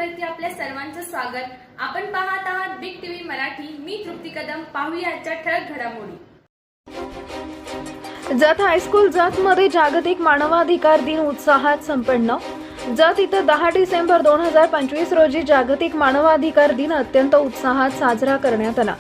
चॅनलवरती आपल्या सर्वांचं स्वागत। आपण पाहत आहात बिग टीव्ही मराठी। मी तृप्ती कदम। पाहूया आजच्या ठळक घडामोडी। जत हायस्कूल जत मध्ये जागतिक मानवाधिकार दिन उत्साहात संपन्न। जत इथं 10 डिसेंबर 2025 रोजी जागतिक मानवाधिकार दिन अत्यंत उत्साहात साजरा करण्यात आला।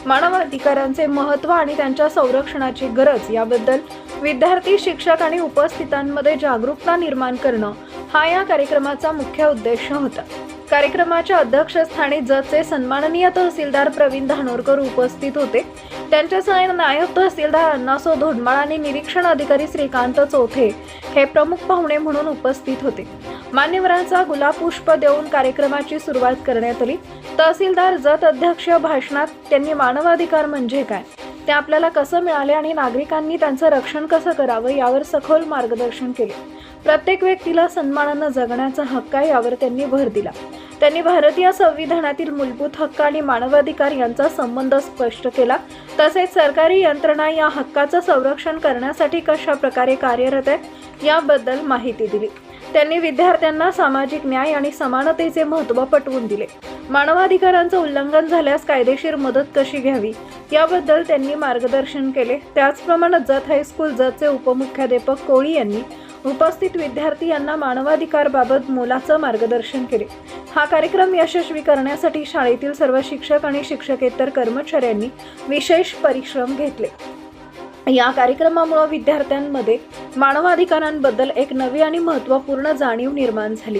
मानवाधिकारांचे महत्त्व आणि त्यांच्या संरक्षणाची गरज याबद्दल विद्यार्थी, शिक्षक आणि उपस्थितांमध्ये जागरूकता निर्माण करणं हा या कार्यक्रमाचा मुख्य उद्देश होता। कार्यक्रमाच्या अध्यक्षस्थानी जतचे सन्माननीय तहसीलदार प्रवीण धानोरकर उपस्थित होते। त्यांच्यासह नायब तहसीलदार अण्णासो धोंडमाळ आणि निरीक्षण अधिकारी श्रीकांत चौथे हे प्रमुख पाहुणे म्हणून उपस्थित होते। मान्यवरांचा गुलाबपुष्प देऊन कार्यक्रमाची सुरुवात करण्यात आली। तहसीलदार जत अध्यक्ष भाषणात त्यांनी मानवाधिकार म्हणजे काय, ते आपल्याला कसं मिळाले आणि नागरिकांनी त्यांचं रक्षण कसं करावं यावर सखोल मार्गदर्शन केले। प्रत्येक व्यक्तीला सन्मानाने जगण्याचा हक्क आहे यावर त्यांनी भर दिला। त्यांनी भारतीय संविधानातील मूलभूत हक्क आणि मानवाधिकार यांचा संबंध स्पष्ट केला। तसेच सरकारी यंत्रणा या हक्काचं संरक्षण करण्यासाठी कशा प्रकारे कार्यरत आहे याबद्दल माहिती दिली। त्यांनी विद्यार्थ्यांना सामाजिक न्याय आणि समानतेचे महत्त्व पटवून दिले। मानवाधिकारांचं उल्लंघन झाल्यास कायदेशीर मदत कशी घ्यावी याबद्दल त्यांनी मार्गदर्शन केले। त्याचप्रमाणे जत हायस्कूल जतचे उपमुख्याध्यापक कोळी यांनी उपस्थित विद्यार्थी यांना मानवाधिकाराबाबत मोलाचं मार्गदर्शन केले। हा कार्यक्रम यशस्वी करण्यासाठी शाळेतील सर्व शिक्षक आणि शिक्षकेतर कर्मचाऱ्यांनी विशेष परिश्रम घेतले। या कार्यक्रमामुळे विद्यार्थ्यांमध्ये मानवाधिकारांबद्दल एक नवी आणि महत्त्वपूर्ण जाणीव निर्माण झाली।